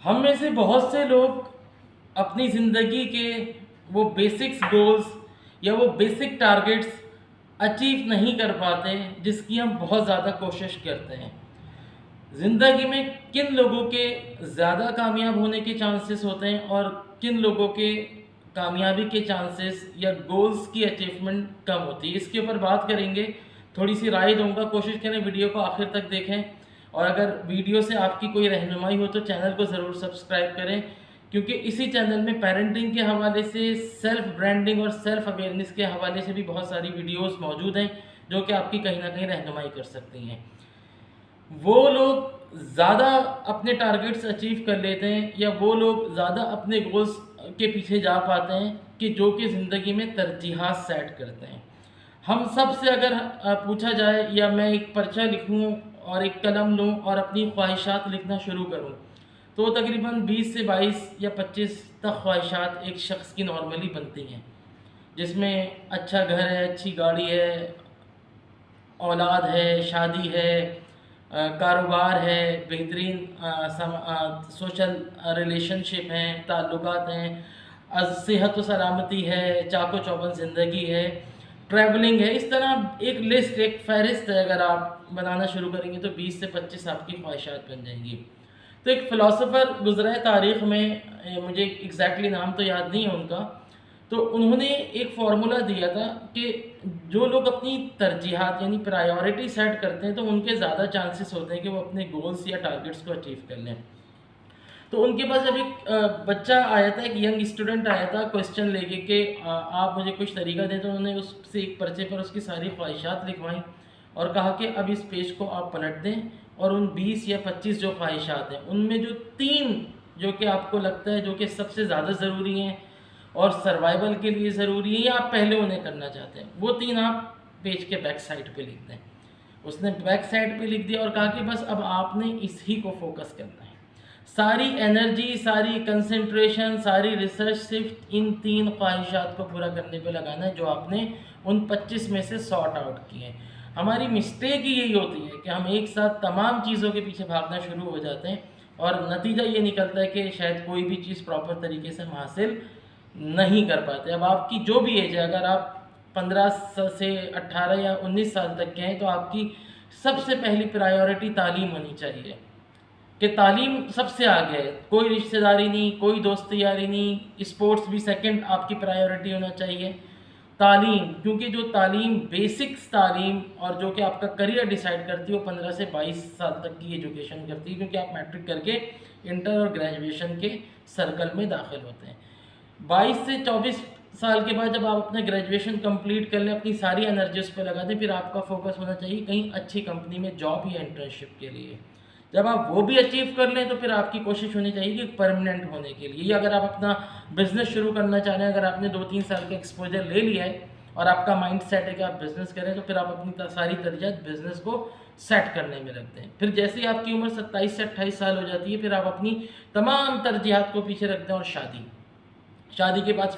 हम में से बहुत से लोग अपनी ज़िंदगी के वो बेसिक्स गोल्स या वो बेसिक टारगेट्स अचीव नहीं कर पाते जिसकी हम बहुत ज़्यादा कोशिश करते हैं। ज़िंदगी में किन लोगों के ज़्यादा कामयाब होने के चांसेस होते हैं और किन लोगों के कामयाबी के चांसेस या गोल्स की अचीवमेंट कम होती है, इसके ऊपर बात करेंगे। थोड़ी सी राय दूंगा, कोशिश करें वीडियो को आखिर तक देखें। और अगर वीडियो से आपकी कोई रहनुमाई हो तो चैनल को ज़रूर सब्सक्राइब करें, क्योंकि इसी चैनल में पेरेंटिंग के हवाले से, सेल्फ ब्रांडिंग और सेल्फ अवेयरनेस के हवाले से भी बहुत सारी वीडियोस मौजूद हैं जो कि आपकी कहीं ना कहीं रहनुमाई कर सकती हैं। वो लोग ज़्यादा अपने टारगेट्स अचीव कर लेते हैं या वो लोग ज़्यादा अपने गोल्स के पीछे जा पाते हैं कि जो कि ज़िंदगी में तरजीहात सेट करते हैं। हम सब से अगर पूछा जाए या मैं एक पर्चा लिखूं और एक कलम लूं और अपनी ख्वाहिशात लिखना शुरू करूं, तो तकरीबन 20 से 22 या 25 तक ख्वाहिशात एक शख्स की नॉर्मली बनती हैं, जिसमें अच्छा घर है, अच्छी गाड़ी है, औलाद है, शादी है, कारोबार है, बेहतरीन सोशल रिलेशनशिप हैं, ताल्लुकात हैं, सेहत व सलामती है, चाको चौबंद ज़िंदगी है, ट्रैवलिंग है। इस तरह एक लिस्ट, एक फ़हरिस्त है, अगर आप बनाना शुरू करेंगे तो 20 से 25 आपकी ख्वाहिशात बन जाएंगी। तो एक फ़िलासफ़र गुज़रा है तारीख़ में, मुझे एग्जैक्टली नाम तो याद नहीं है उनका, तो उन्होंने एक फार्मूला दिया था कि जो लोग अपनी तरजीहात यानी प्रायोरिटी सेट करते हैं तो उनके ज़्यादा चांसेस होते हैं कि वो अपने गोल्स या टारगेट्स को अचीव कर लें। तो उनके पास जब एक बच्चा आया था, एक यंग स्टूडेंट आया था क्वेश्चन लेके कि आप मुझे कुछ तरीका दें, तो उन्होंने उससे एक पर्चे पर उसकी सारी ख्वाहिशात लिखवाई और कहा कि अब इस पेज को आप पलट दें और उन 20 या 25 जो ख्वाहिशात हैं उनमें जो 3 जो कि आपको लगता है जो कि सबसे ज़्यादा ज़रूरी हैं और सर्वाइवल के लिए ज़रूरी है या आप पहले उन्हें करना चाहते हैं, वो 3 आप पेज के बैक साइड पे लिख दें। उसने बैक साइड पे लिख दिया और कहा कि बस अब आपने इसी को फोकस करना है। सारी एनर्जी, सारी कंसंट्रेशन, सारी रिसर्च सिर्फ इन 3 ख्वाहिशात को पूरा करने पे लगाना है जो आपने उन 25 में से सॉर्ट आउट किए हैं। हमारी मिस्टेक ही यही होती है कि हम एक साथ तमाम चीज़ों के पीछे भागना शुरू हो जाते हैं और नतीजा ये निकलता है कि शायद कोई भी चीज़ प्रॉपर तरीके से हम हासिल नहीं कर पाते। अब आपकी जो भी एज है, अगर आप 15 से 18 या 19 साल तक के हैं तो आपकी सबसे पहली प्रायोरिटी तालीम होनी चाहिए कि तालीम सबसे आगे है। कोई रिश्तेदारी नहीं, कोई दोस्ती यारी नहीं, स्पोर्ट्स भी सेकंड आपकी प्रायोरिटी होना चाहिए। तालीम, क्योंकि जो तालीम, बेसिक्स तालीम और जो कि आपका करियर डिसाइड करती है वो 15 से 22 साल तक की एजुकेशन करती है, क्योंकि आप मैट्रिक करके इंटर और ग्रेजुएशन के सर्कल में दाखिल होते हैं। 22 से 24 साल के बाद जब आप अपना ग्रेजुएशन कंप्लीट कर लें, अपनी सारी एनर्जी उस पर लगा दें, फिर आपका फोकस होना चाहिए कहीं अच्छी कंपनी में जॉब या इंटर्नशिप के लिए। जब आप वो भी अचीव कर लें तो फिर आपकी कोशिश होनी चाहिए कि परमानेंट होने के लिए, या अगर आप अपना बिज़नेस शुरू करना चाह रहे हैं, अगर आपने 2-3 साल का एक्सपोजर ले लिया है और आपका माइंड सेट है कि आप बिज़नेस करें, तो फिर आप अपनी सारी तरजीहत बिज़नेस को सेट करने में रखते हैं। फिर जैसे ही आपकी उम्र 27 से 28 साल हो जाती है, फिर आप अपनी तमाम तरजीहत को पीछे रखते हैं और शादी के बाद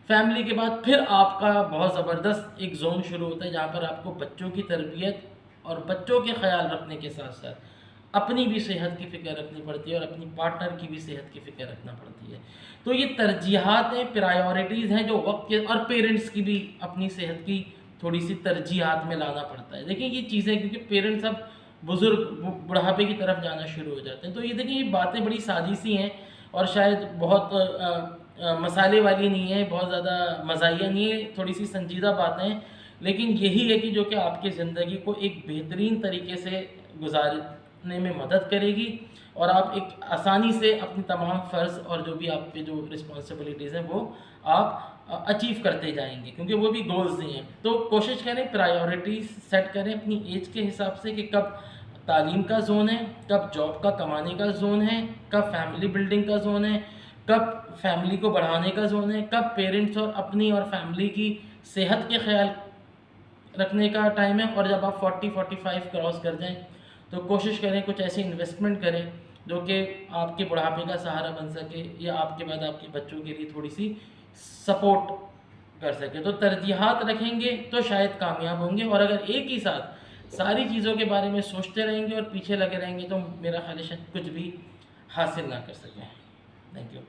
फैमिली के बाद फिर आपका बहुत ज़बरदस्त एक जोन शुरू होता है जहाँ पर आपको बच्चों की तरबियत और बच्चों के ख्याल रखने के साथ साथ अपनी भी सेहत की फ़िक्र रखनी पड़ती है और अपनी पार्टनर की भी सेहत की फ़िक्र रखना पड़ती है। तो ये तरजीहात हैं, प्रायोरिटीज़ हैं जो वक्त के, और पेरेंट्स की भी अपनी सेहत की थोड़ी सी तरजीहात में लाना पड़ता है। देखिए ये चीज़ें, क्योंकि पेरेंट्स अब बुज़ुर्ग बुढ़ापे की तरफ जाना शुरू हो जाते हैं, तो ये देखिए ये बातें बड़ी सादी सी हैं और शायद बहुत मसाले वाली नहीं है, बहुत ज़्यादा मज़ाहिया नहीं है, थोड़ी सी संजीदा बातें हैं, लेकिन यही है कि जो कि आपकी ज़िंदगी को एक बेहतरीन तरीके से गुजारने में मदद करेगी और आप एक आसानी से अपनी तमाम फ़र्ज़ और जो भी आप पे जो रिस्पॉन्सिबिलिटीज़ हैं वो आप अचीव करते जाएंगे, क्योंकि वो भी गोल्स ही हैं। तो कोशिश करें, प्रायोरिटीज़ सेट करें अपनी एज के हिसाब से कि कब तालीम का ज़ोन है, कब जॉब का कमाने का ज़ोन है, कब फैमिली बिल्डिंग का ज़ोन है, कब फैमिली को बढ़ाने का ज़ोन है, कब पेरेंट्स और अपनी और फैमिली की सेहत के ख्याल रखने का टाइम है। और जब आप 40-45 क्रॉस कर जाएं तो कोशिश करें कुछ ऐसी इन्वेस्टमेंट करें जो कि आपके बुढ़ापे का सहारा बन सके या आपके बाद आपके बच्चों के लिए थोड़ी सी सपोर्ट कर सके। तो तरजीहात रखेंगे तो शायद कामयाब होंगे, और अगर एक ही साथ सारी चीज़ों के बारे में सोचते रहेंगे और पीछे लगे रहेंगे तो मेरा ख्याल है शायद कुछ भी हासिल ना कर सकें। Thank you.